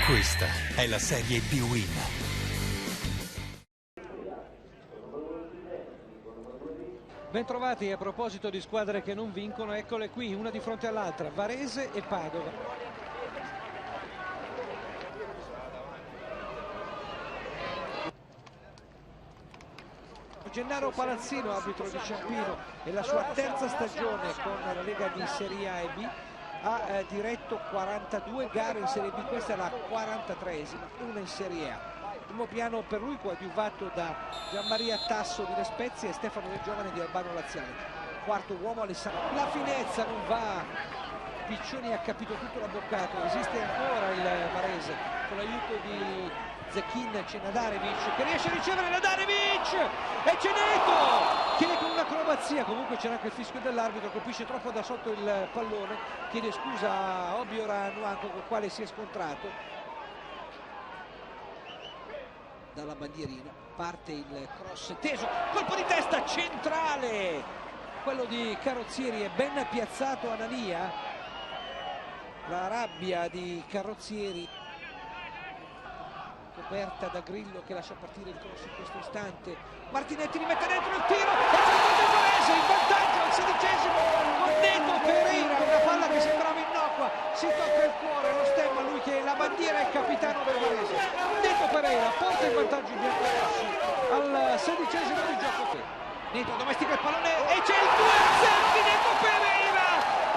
Questa è la Serie B-Win. Bentrovati. A proposito di squadre che non vincono, eccole qui, una di fronte all'altra, Varese e Padova. Gennaro Palazzino, arbitro di Ciampino, e la sua terza stagione con la Lega di Serie A e B, ha diretto 42 gare in Serie B, questa è la 43esima, una in Serie A. Primo piano per lui, coadiuvato da Gianmaria Tasso di Le Spezie e Stefano Del Giovane di Albano Laziale. Quarto uomo Alessandro. La finezza non va, Piccioni ha capito tutto l'abboccato, esiste ancora il Varese con l'aiuto di Zecchin. C'è Nadarevic che riesce a ricevere, Nadarevic e c'è Neto che con un'acrobazia, comunque c'era anche il fischio dell'arbitro, colpisce troppo da sotto il pallone, chiede scusa a Obiora Nuanco con il quale si è scontrato. Dalla bandierina parte il cross teso, colpo di testa centrale, quello di Carrozzieri, è ben piazzato Anania. La rabbia di Carrozzieri coperta da Grillo che lascia partire il cross in questo istante. Martinetti rimette dentro il tiro e c'è il Varese in vantaggio al 16esimo con Neto Pereira, una palla che sembrava innocua, si tocca il cuore, lo stemma, lui che è la bandiera e il capitano del Varese. Neto Pereira porta in vantaggio i biancorossi al 16esimo di gioco. Neto domestica il pallone e c'è il 2-0 di Neto Pereira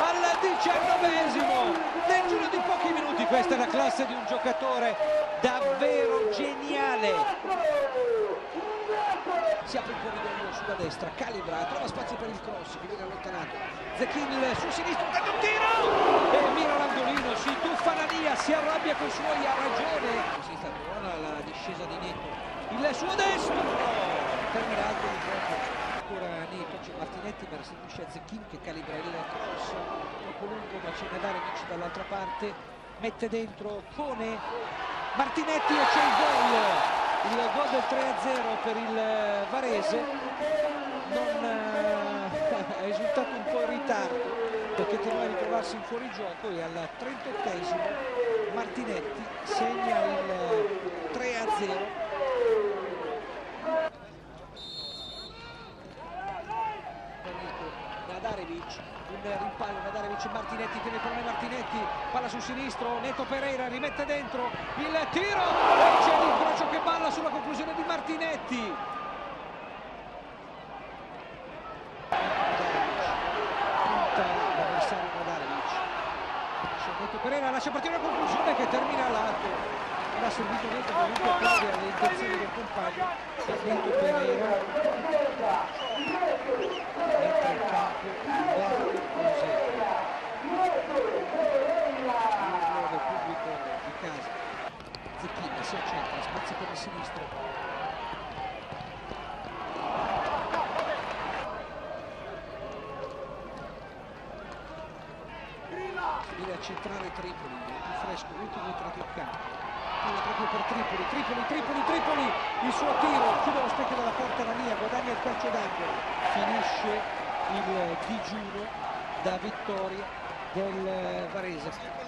al 19esimo. Nel giro di pochi minuti, questa è la classe di un giocatore davvero geniale. Si apre il corridoio sulla destra, calibra, trova spazio per il cross che viene allontanato. Zecchin sul sinistro, tenta un tiro e mira l'angolino, si tuffa Anania, si arrabbia con i suoi, ha ragione. Sinistra buona la discesa di Neto, il suo destro terminato di gioco. Ancora Neto, c'è Martinetti ma restituisce a Zecchin che calibra il cross, troppo lungo ma c'è Nadarevic dall'altra parte, mette dentro, pone Martinetti e c'è il gol del 3-0 per il Varese. È risultato un po' in ritardo perché teneva a ritrovarsi in fuorigioco e al 38esimo Martinetti segna il 3-0. Nadarevic, un rimpallo, Nadarevic, Martinetti tiene con me, Martinetti, palla sul sinistro, Neto Pereira rimette dentro il tiro e c'è l'incrocio che balla sulla conclusione di Martinetti. Punta l'avversario Nadarevic, Neto Pereira lascia partire la conclusione che termina a lato. Non ha servito niente, comunque applaudire alle intenzioni del compagno. Neto Pereira entra in campo Umberto Rosero, l'urlo del pubblico di casa. Zecchin si accentra, spazio per il sinistro, viene a centrare Tripoli, più fresco, l'ultimo entrato in campo. Palla proprio per Tripoli, il suo tiro, chiude lo specchio della porta Anania, guadagna il calcio d'angolo, finisce il digiuno da vittoria del Varese.